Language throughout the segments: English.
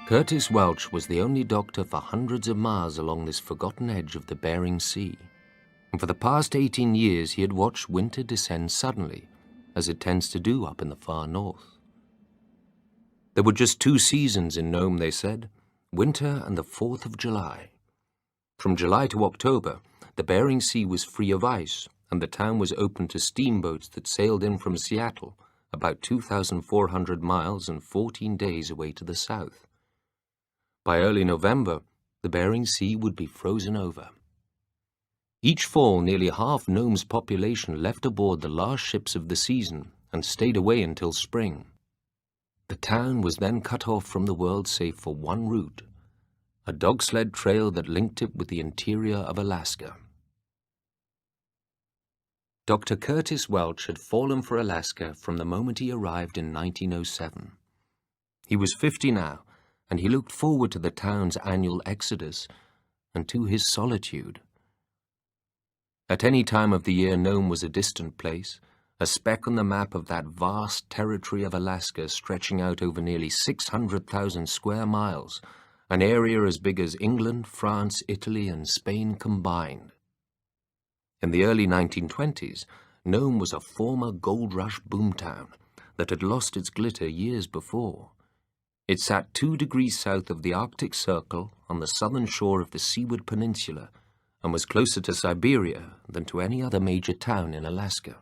Curtis Welch was the only doctor for hundreds of miles along this forgotten edge of the Bering Sea. And for the past 18 years, he had watched winter descend suddenly, as it tends to do up in the far north. There were just 2 seasons in Nome, they said, winter and the 4th of July. From July to October, the Bering Sea was free of ice, and the town was open to steamboats that sailed in from Seattle, about 2,400 miles and 14 days away to the south. By early November, the Bering Sea would be frozen over. Each fall, nearly half Nome's population left aboard the last ships of the season and stayed away until spring. The town was then cut off from the world save for one route, a dog sled trail that linked it with the interior of Alaska. Dr. Curtis Welch had fallen for Alaska from the moment he arrived in 1907. He was 50 now, and he looked forward to the town's annual exodus and to his solitude. At any time of the year, Nome was a distant place, a speck on the map of that vast territory of Alaska stretching out over nearly 600,000 square miles, an area as big as England, France, Italy, and Spain combined. In the early 1920s, Nome was a former gold rush boomtown that had lost its glitter years before. It sat 2 degrees south of the Arctic Circle on the southern shore of the Seward Peninsula and was closer to Siberia than to any other major town in Alaska.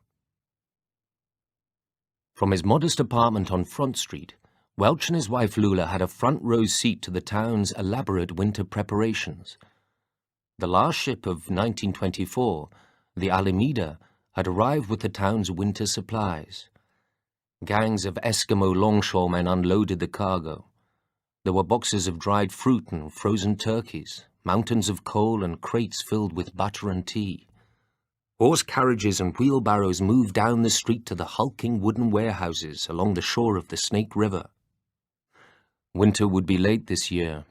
From his modest apartment on Front Street, Welch and his wife Lula had a front-row seat to the town's elaborate winter preparations. The last ship of 1924, the Alameda, had arrived with the town's winter supplies. Gangs of Eskimo longshoremen unloaded the cargo. There were boxes of dried fruit and frozen turkeys, mountains of coal and crates filled with butter and tea. Horse carriages and wheelbarrows moved down the street to the hulking wooden warehouses along the shore of the Snake River. Winter would be late this year,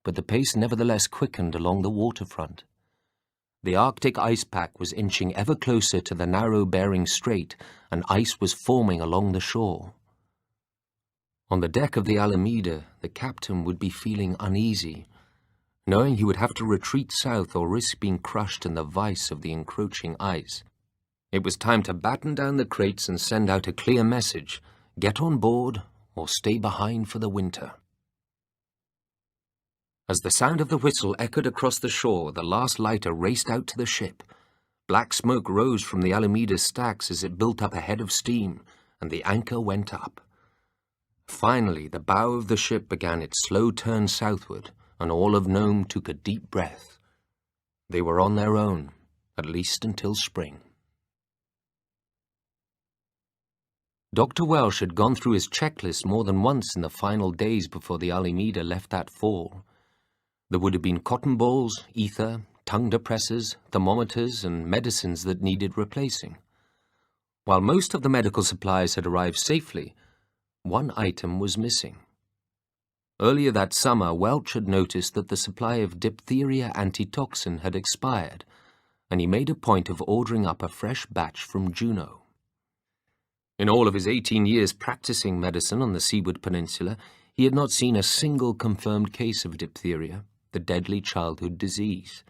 but the pace nevertheless quickened along the waterfront. The Arctic ice pack was inching ever closer to the narrow Bering Strait, and ice was forming along the shore. On the deck of the Alameda, the captain would be feeling uneasy, knowing he would have to retreat south or risk being crushed in the vice of the encroaching ice. It was time to batten down the crates and send out a clear message: get on board or stay behind for the winter. As the sound of the whistle echoed across the shore, the last lighter raced out to the ship. Black smoke rose from the Alameda's stacks as it built up a head of steam, and the anchor went up. Finally, the bow of the ship began its slow turn southward, and all of Nome took a deep breath. They were on their own, at least until spring. Dr. Welch had gone through his checklist more than once in the final days before the Alameda left that fall. There would have been cotton balls, ether, tongue depressors, thermometers, and medicines that needed replacing. While most of the medical supplies had arrived safely, one item was missing. Earlier that summer, Welch had noticed that the supply of diphtheria antitoxin had expired, and he made a point of ordering up a fresh batch from Juneau. In all of his 18 years practicing medicine on the Seward Peninsula, he had not seen a single confirmed case of diphtheria, the deadly childhood disease.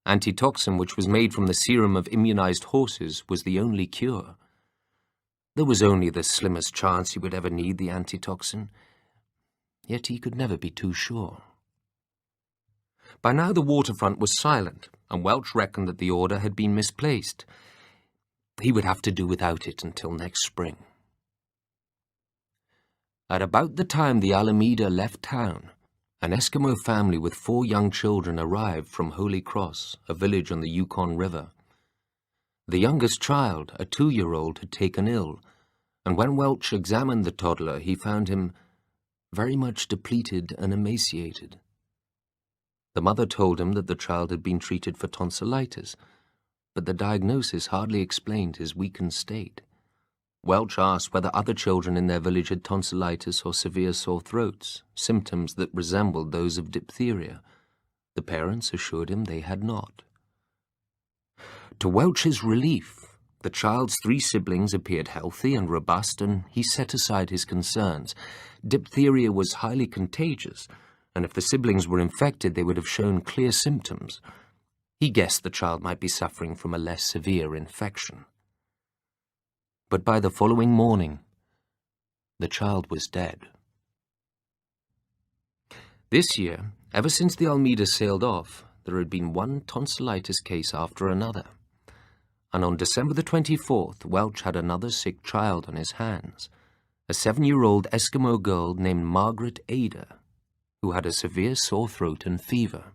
Antitoxin, which was made from the serum of immunized horses, was the only cure. There was only the slimmest chance he would ever need the antitoxin, yet he could never be too sure. By now the waterfront was silent, and Welch reckoned that the order had been misplaced. He would have to do without it until next spring. At about the time the Alameda left town, an Eskimo family with 4 young children arrived from Holy Cross, a village on the Yukon River. The youngest child, a 2-year-old, had taken ill, and when Welch examined the toddler, he found him very much depleted and emaciated. The mother told him that the child had been treated for tonsillitis, but the diagnosis hardly explained his weakened state. Welch asked whether other children in their village had tonsillitis or severe sore throats, symptoms that resembled those of diphtheria. The parents assured him they had not. To Welch's relief, the child's 3 siblings appeared healthy and robust, and he set aside his concerns, diphtheria was highly contagious, and if the siblings were infected, they would have shown clear symptoms. He guessed the child might be suffering from a less severe infection. But by the following morning, the child was dead. This year, ever since the Almeida sailed off, there had been one tonsillitis case after another. And on December the 24th, Welch had another sick child on his hands, a 7-year-old Eskimo girl named Margaret Ada, who had a severe sore throat and fever.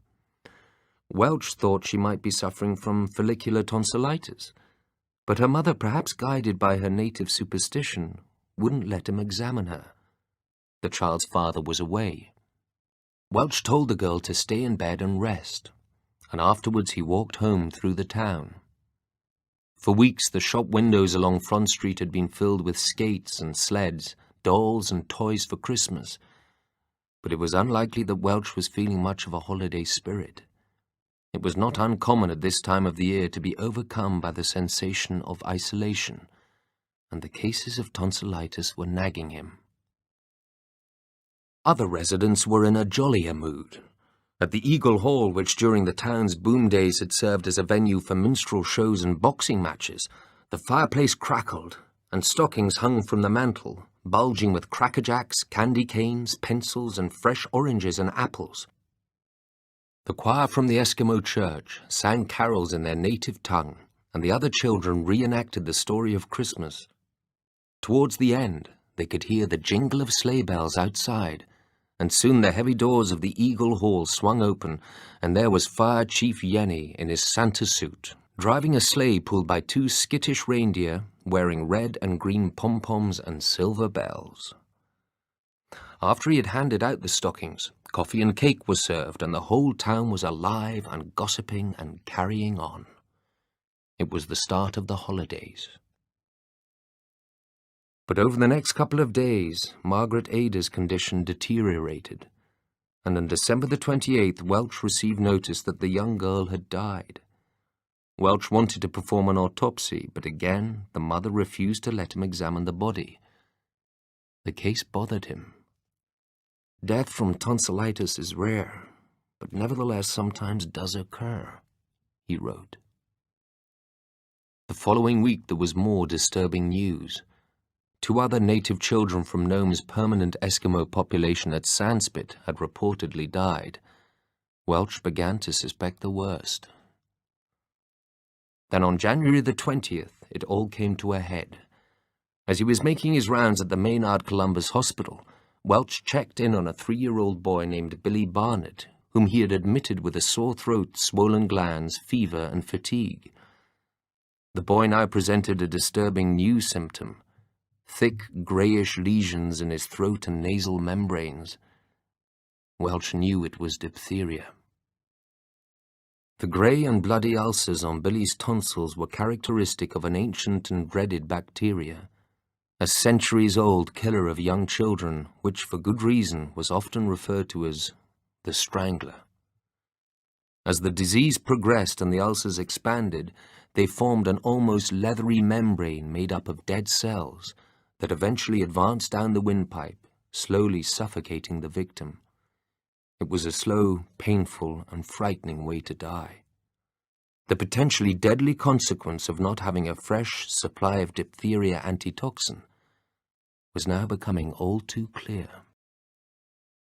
Welch thought she might be suffering from follicular tonsillitis, but her mother, perhaps guided by her native superstition, wouldn't let him examine her. The child's father was away. Welch told the girl to stay in bed and rest, and afterwards he walked home through the town. For weeks, the shop windows along Front Street had been filled with skates and sleds, dolls and toys for Christmas, but it was unlikely that Welch was feeling much of a holiday spirit. It was not uncommon at this time of the year to be overcome by the sensation of isolation, and the cases of tonsillitis were nagging him. Other residents were in a jollier mood. At the Eagle Hall, which during the town's boom days had served as a venue for minstrel shows and boxing matches, the fireplace crackled, and stockings hung from the mantel, bulging with crackerjacks, candy canes, pencils, and fresh oranges and apples. The choir from the Eskimo church sang carols in their native tongue, and the other children reenacted the story of Christmas. Towards the end, they could hear the jingle of sleigh bells outside, and soon the heavy doors of the Eagle Hall swung open, and there was Fire Chief Yenny in his Santa suit, driving a sleigh pulled by 2 skittish reindeer, wearing red and green pom-poms and silver bells. After he had handed out the stockings, coffee and cake was served, and the whole town was alive and gossiping and carrying on. It was the start of the holidays. But over the next couple of days, Margaret Ada's condition deteriorated, and on December the 28th, Welch received notice that the young girl had died. Welch wanted to perform an autopsy, but again, the mother refused to let him examine the body. The case bothered him. Death from tonsillitis is rare, but nevertheless sometimes does occur, he wrote. The following week there was more disturbing news. 2 other native children from Nome's permanent Eskimo population at Sandspit had reportedly died. Welch began to suspect the worst. Then on January the 20th, it all came to a head. As he was making his rounds at the Maynard Columbus Hospital, Welch checked in on a 3-year-old boy named Billy Barnett, whom he had admitted with a sore throat, swollen glands, fever, and fatigue. The boy now presented a disturbing new symptom: thick, greyish lesions in his throat and nasal membranes. Welch knew it was diphtheria. The grey and bloody ulcers on Billy's tonsils were characteristic of an ancient and dreaded bacteria, a centuries-old killer of young children, which, for good reason, was often referred to as the strangler. As the disease progressed and the ulcers expanded, they formed an almost leathery membrane made up of dead cells that eventually advanced down the windpipe, slowly suffocating the victim. It was a slow, painful, and frightening way to die. The potentially deadly consequence of not having a fresh supply of diphtheria antitoxin was now becoming all too clear.